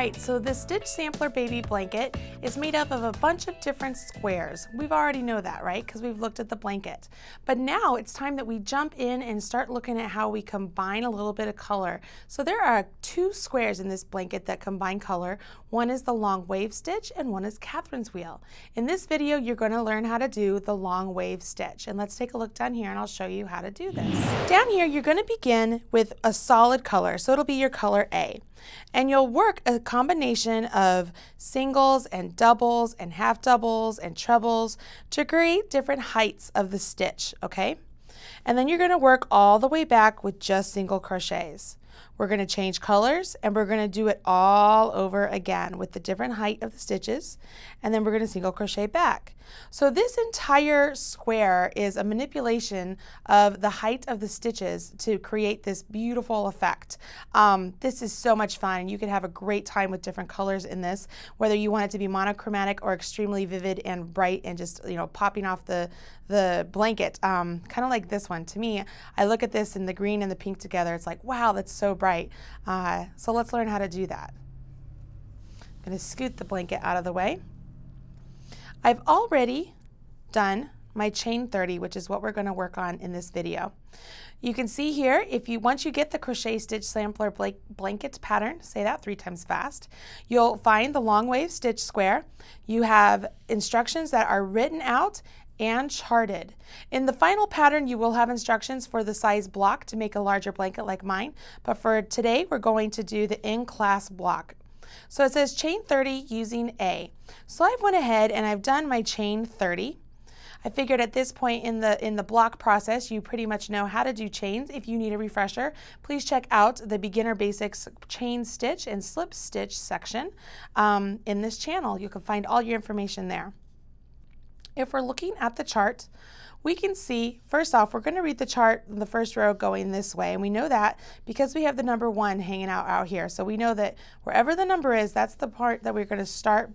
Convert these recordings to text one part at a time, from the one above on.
Alright, so the Stitch Sampler Baby Blanket is made up of a bunch of different squares. We've already know that, right? Because we've looked at the blanket. But now it's time that we jump in and start looking at how we combine a little bit of color. So there are two squares in this blanket that combine color. One is the long wave stitch and one is Catherine's wheel. In this video, you're going to learn how to do the long wave stitch. And let's take a look down here and I'll show you how to do this. Down here, you're going to begin with a solid color. So it'll be your color A. And you'll work a combination of singles and doubles and half doubles and trebles to create different heights of the stitch, okay? And then you're going to work all the way back with just single crochets. We're going to change colors and we're going to do it all over again with the different height of the stitches, and then we're going to single crochet back. So this entire square is a manipulation of the height of the stitches to create this beautiful effect. This is so much fun. You can have a great time with different colors in this, whether you want it to be monochromatic or extremely vivid and bright and just, you know, popping off the blanket, kind of like this one. To me, I look at this and the green and the pink together, it's like, wow, that's so bright. So let's learn how to do that. I'm going to scoot the blanket out of the way. I've already done my chain 30, which is what we're going to work on in this video. You can see here, once you get the Crochet Stitch Sampler Blanket pattern, say that 3 times fast, you'll find the long wave stitch square. You have instructions that are written out and charted. In the final pattern, you will have instructions for the size block to make a larger blanket like mine, but for today, we're going to do the in-class block. So it says chain 30 using A. So I've went ahead and I've done my chain 30. I figured at this point in the block process, you pretty much know how to do chains. If you need a refresher, please check out the Beginner Basics Chain Stitch and Slip Stitch section in this channel. You can find all your information there. If we're looking at the chart, we can see, first off, we're going to read the chart in the first row going this way, and we know that because we have the number 1 hanging out here. So we know that wherever the number is, that's the part that we're going to start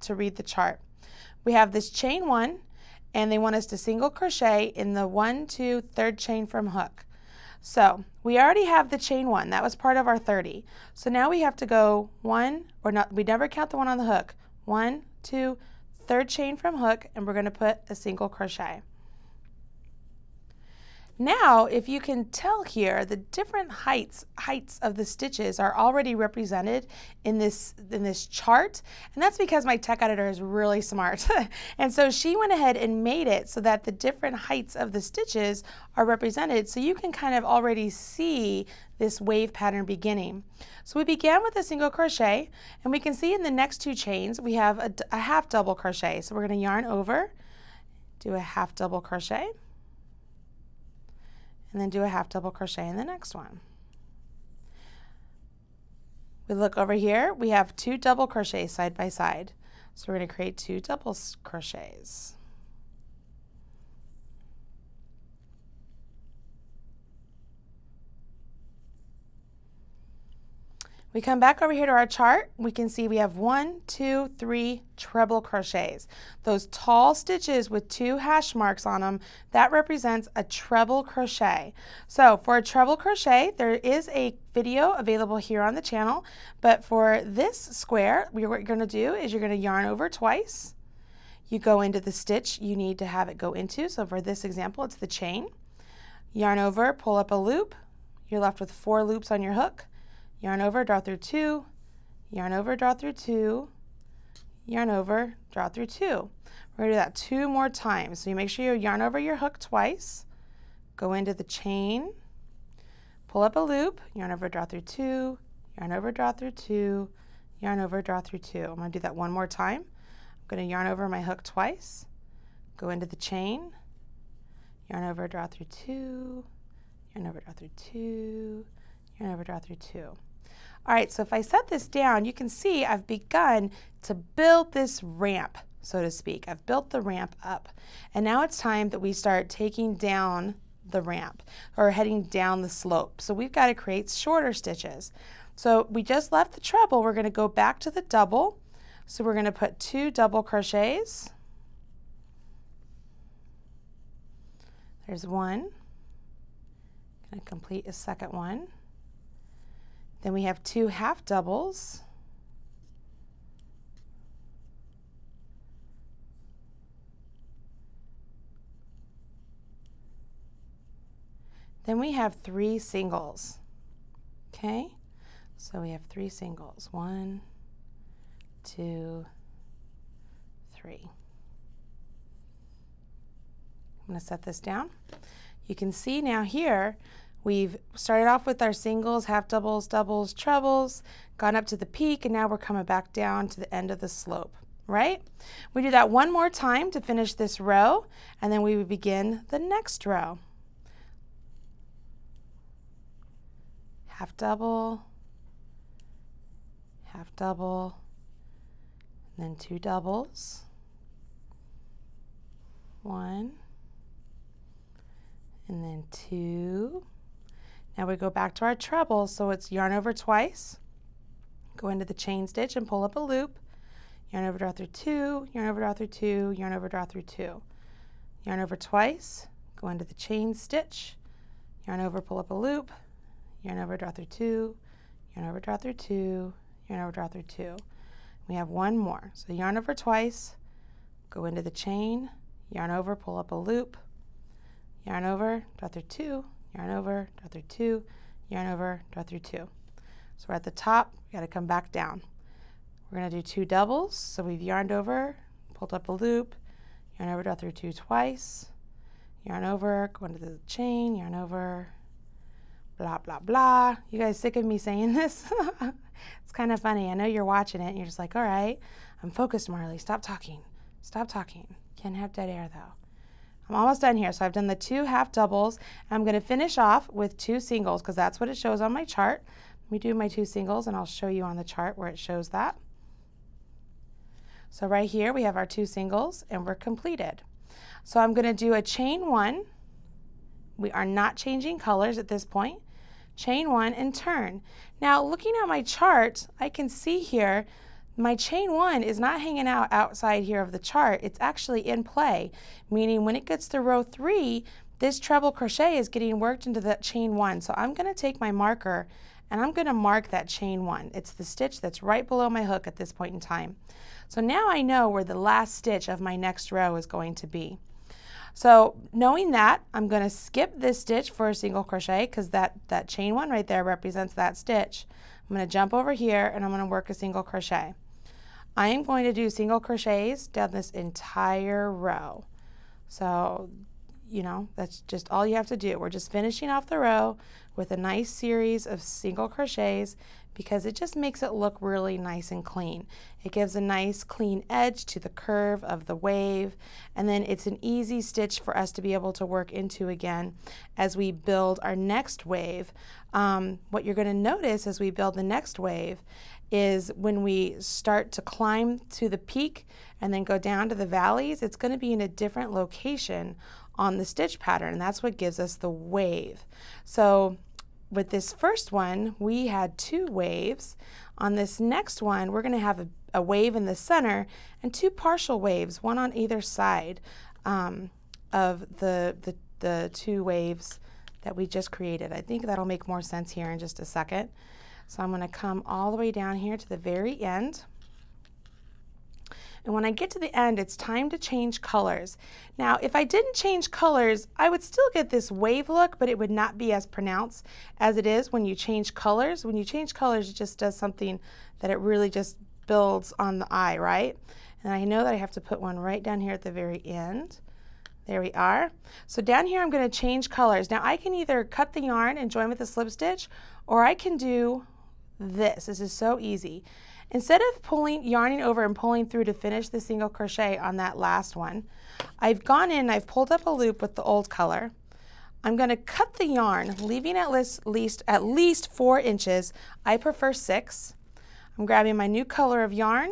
to read the chart. We have this chain 1, and they want us to single crochet in the 1, 2, 3rd chain from hook. So we already have the chain 1. That was part of our 30. So now we have to go 1, or not, we never count the 1 on the hook. 1, 2, 3rd chain from hook, and we're going to put a single crochet. Now, if you can tell here, the different heights of the stitches are already represented in this chart, and that's because my tech editor is really smart. And so she went ahead and made it so that the different heights of the stitches are represented, so you can kind of already see this wave pattern beginning. So we began with a single crochet, and we can see in the next 2 chains we have a half double crochet. So we're going to yarn over, do a half double crochet, and then do a half double crochet in the next one. We look over here, we have 2 double crochets side by side. So we're going to create 2 double crochets. We come back over here to our chart. We can see we have 1, 2, 3 treble crochets. Those tall stitches with 2 hash marks on them, that represents a treble crochet. So for a treble crochet, there is a video available here on the channel, but for this square, what you're going to do is you're going to yarn over twice. You go into the stitch you need to have it go into. So for this example, it's the chain. Yarn over, pull up a loop. You're left with 4 loops on your hook. Yarn over, draw through 2, yarn over, draw through 2, yarn over, draw through 2. We're going to do that 2 more times. So you make sure you yarn over your hook twice, go into the chain, pull up a loop, yarn over, draw through 2, yarn over, draw through 2, yarn over, draw through 2. I'm going to do that 1 more time. I'm going to yarn over my hook twice, go into the chain, yarn over, draw through 2, yarn over, draw through 2, yarn over, draw through 2. All right, so if I set this down, you can see I've begun to build this ramp, so to speak. I've built the ramp up. And now it's time that we start taking down the ramp, or heading down the slope. So we've got to create shorter stitches. So we just left the treble. We're going to go back to the double. So we're going to put 2 double crochets. There's 1. Going to complete a second one. Then we have 2 half doubles. Then we have 3 singles. Okay, so we have 3 singles. 1, 2, 3. I'm going to set this down. You can see now here we've started off with our singles, half doubles, doubles, trebles, gone up to the peak, and now we're coming back down to the end of the slope, right? We do that one more time to finish this row, and then we would begin the next row. Half double, and then 2 doubles, 1, and then 2. Now we go back to our treble, so it's yarn over twice, go into the chain stitch and pull up a loop, yarn over, draw through 2, yarn over, draw through 2, yarn over, draw through 2. Yarn over twice, go into the chain stitch, yarn over, pull up a loop, yarn over, draw through 2, yarn over, draw through 2, yarn over, draw through 2. We have one more. So yarn over twice, go into the chain, yarn over, pull up a loop, yarn over, draw through 2, yarn over, draw through 2, yarn over, draw through 2. So we're at the top, we got to come back down. We're going to do 2 doubles, so we've yarned over, pulled up a loop, yarn over, draw through 2 twice, yarn over, go into the chain, yarn over, blah, blah, blah. You guys sick of me saying this? It's kind of funny. I know you're watching it and you're just like, all right, I'm focused, Marley. Stop talking. Stop talking. Can't have dead air though. I'm almost done here. So I've done the 2 half doubles. And I'm going to finish off with 2 singles because that's what it shows on my chart. Let me do my 2 singles and I'll show you on the chart where it shows that. So right here we have our 2 singles and we're completed. So I'm going to do a chain 1. We are not changing colors at this point. Chain 1 and turn. Now looking at my chart, I can see here my chain 1 is not hanging out outside here of the chart. It's actually in play, meaning when it gets to row 3, this treble crochet is getting worked into that chain 1. So I'm going to take my marker and I'm going to mark that chain 1. It's the stitch that's right below my hook at this point in time. So now I know where the last stitch of my next row is going to be. So knowing that, I'm going to skip this stitch for a single crochet because that chain 1 right there represents that stitch. I'm going to jump over here and I'm going to work a single crochet. I am going to do single crochets down this entire row. So, you know, that's just all you have to do. We're just finishing off the row with a nice series of single crochets because it just makes it look really nice and clean. It gives a nice clean edge to the curve of the wave, and then it's an easy stitch for us to be able to work into again as we build our next wave. What you're going to notice as we build the next wave is when we start to climb to the peak and then go down to the valleys, it's going to be in a different location on the stitch pattern, and that's what gives us the wave. So with this first one, we had 2 waves. On this next one, we're going to have a wave in the center and 2 partial waves, one on either side of the 2 waves that we just created. I think that'll make more sense here in just a second. So I'm going to come all the way down here to the very end. And when I get to the end, it's time to change colors. Now, if I didn't change colors, I would still get this wave look, but it would not be as pronounced as it is when you change colors. When you change colors, it just does something that it really just builds on the eye, right? And I know that I have to put one right down here at the very end. There we are. So down here, I'm going to change colors. Now, I can either cut the yarn and join with a slip stitch, or I can do this. This is so easy. Instead of yarning over and pulling through to finish the single crochet on that last one, I've gone in, I've pulled up a loop with the old color. I'm going to cut the yarn, leaving at least 4 inches. I prefer 6. I'm grabbing my new color of yarn.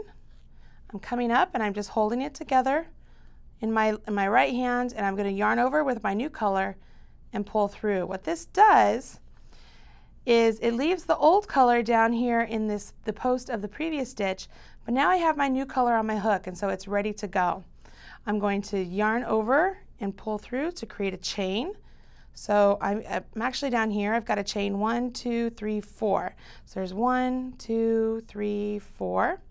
I'm coming up and I'm just holding it together in my right hand, and I'm going to yarn over with my new color and pull through. What this does is it leaves the old color down here in the post of the previous stitch, but now I have my new color on my hook, and so it's ready to go. I'm going to yarn over and pull through to create a chain. So I'm actually down here, I've got a chain 1, 2, 3, 4. So there's 1, 2, 3, 4.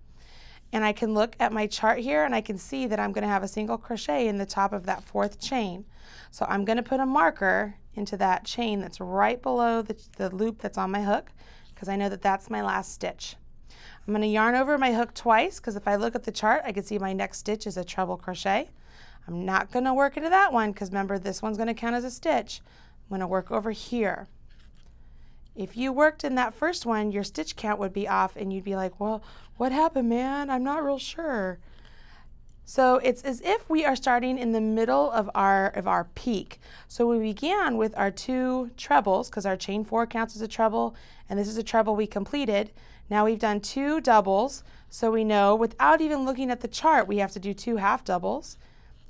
and I can look at my chart here and I can see that I'm going to have a single crochet in the top of that 4th chain. So I'm going to put a marker into that chain that's right below the loop that's on my hook, because I know that that's my last stitch. I'm going to yarn over my hook twice, because if I look at the chart I can see my next stitch is a treble crochet. I'm not going to work into that one because remember, this one's going to count as a stitch. I'm going to work over here. If you worked in that first one, your stitch count would be off and you'd be like, well, what happened, man? I'm not real sure. So it's as if we are starting in the middle of our peak. So we began with our 2 trebles, because our chain 4 counts as a treble, and this is a treble we completed. Now we've done 2 doubles, so we know without even looking at the chart, we have to do 2 half doubles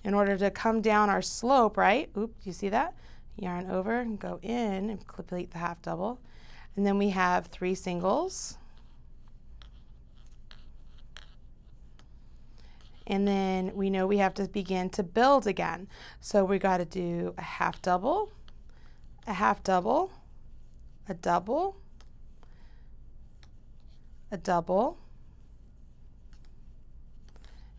in order to come down our slope, right? Oops, you see that? Yarn over and go in and complete the half double. And then we have 3 singles. And then we know we have to begin to build again. So we got to do a half double, a half double, a double, a double,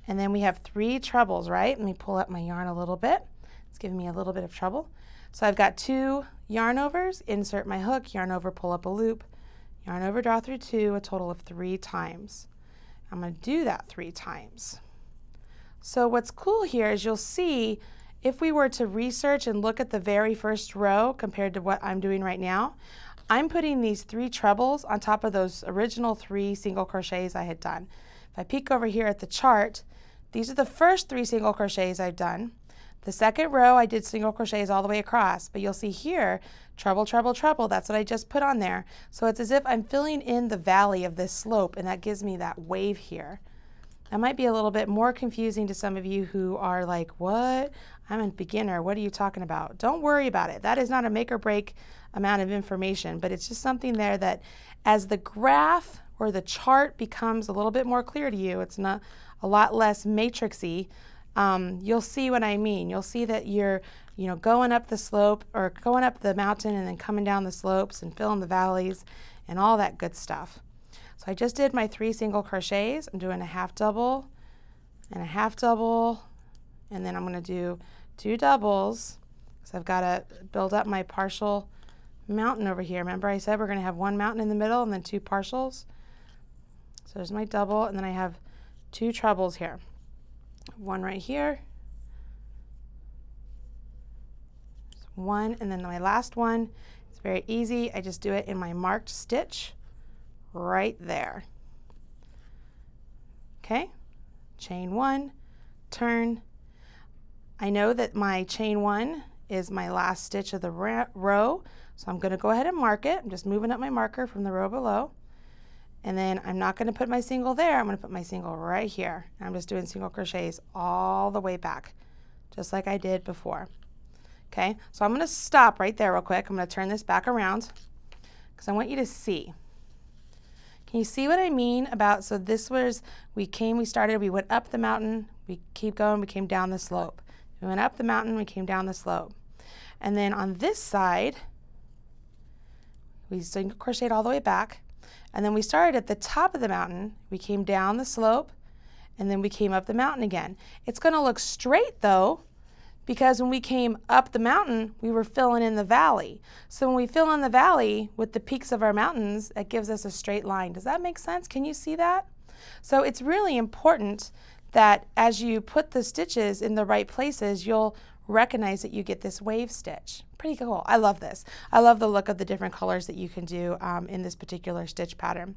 and then we have 3 trebles, right? Let me pull up my yarn a little bit. It's giving me a little bit of trouble. So I've got 2 yarn overs, insert my hook, yarn over, pull up a loop, yarn over, draw through 2, a total of 3 times. I'm going to do that 3 times. So what's cool here is you'll see if we were to research and look at the very first row compared to what I'm doing right now, I'm putting these 3 trebles on top of those original 3 single crochets I had done. If I peek over here at the chart, these are the first 3 single crochets I've done. The second row I did single crochets all the way across, but you'll see here, treble, treble, treble, that's what I just put on there. So it's as if I'm filling in the valley of this slope, and that gives me that wave here. That might be a little bit more confusing to some of you who are like, what? I'm a beginner, what are you talking about? Don't worry about it. That is not a make or break amount of information, but it's just something there that as the graph or the chart becomes a little bit more clear to you, it's not a lot less matrixy, you'll see what I mean. You'll see that you're going up the slope or going up the mountain and then coming down the slopes and filling the valleys and all that good stuff. So I just did my 3 single crochets. I'm doing a half double and a half double, and then I'm going to do 2 doubles because I've got to build up my partial mountain over here. Remember I said we're going to have 1 mountain in the middle and then 2 partials. So there's my double, and then I have 2 trebles here. 1 right here, 1, and then my last one. It's very easy. I just do it in my marked stitch right there. Okay, chain 1, turn. I know that my chain 1 is my last stitch of the row, so I'm going to go ahead and mark it. I'm just moving up my marker from the row below. And then I'm not going to put my single there. I'm going to put my single right here. I'm just doing single crochets all the way back, just like I did before. Okay, so I'm going to stop right there real quick. I'm going to turn this back around because I want you to see. Can you see what I mean about, so this was, we started, we went up the mountain, we keep going, we came down the slope. We went up the mountain, we came down the slope. And then on this side, we single crocheted all the way back. And then we started at the top of the mountain, we came down the slope, and then we came up the mountain again. It's going to look straight though, because when we came up the mountain, we were filling in the valley. So when we fill in the valley with the peaks of our mountains, it gives us a straight line. Does that make sense? Can you see that? So it's really important that as you put the stitches in the right places, you'll recognize that you get this wave stitch. Pretty cool. I love this. I love the look of the different colors that you can do in this particular stitch pattern.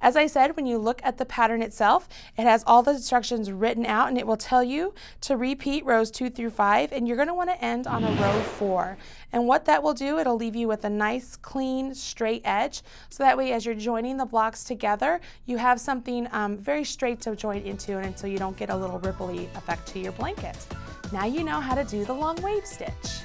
As I said, when you look at the pattern itself, it has all the instructions written out, and it will tell you to repeat rows 2 through 5, and you're going to want to end on a row 4. And what that will do, it'll leave you with a nice, clean, straight edge, so that way as you're joining the blocks together, you have something very straight to join into, and so you don't get a little ripply effect to your blanket. Now you know how to do the long wave stitch.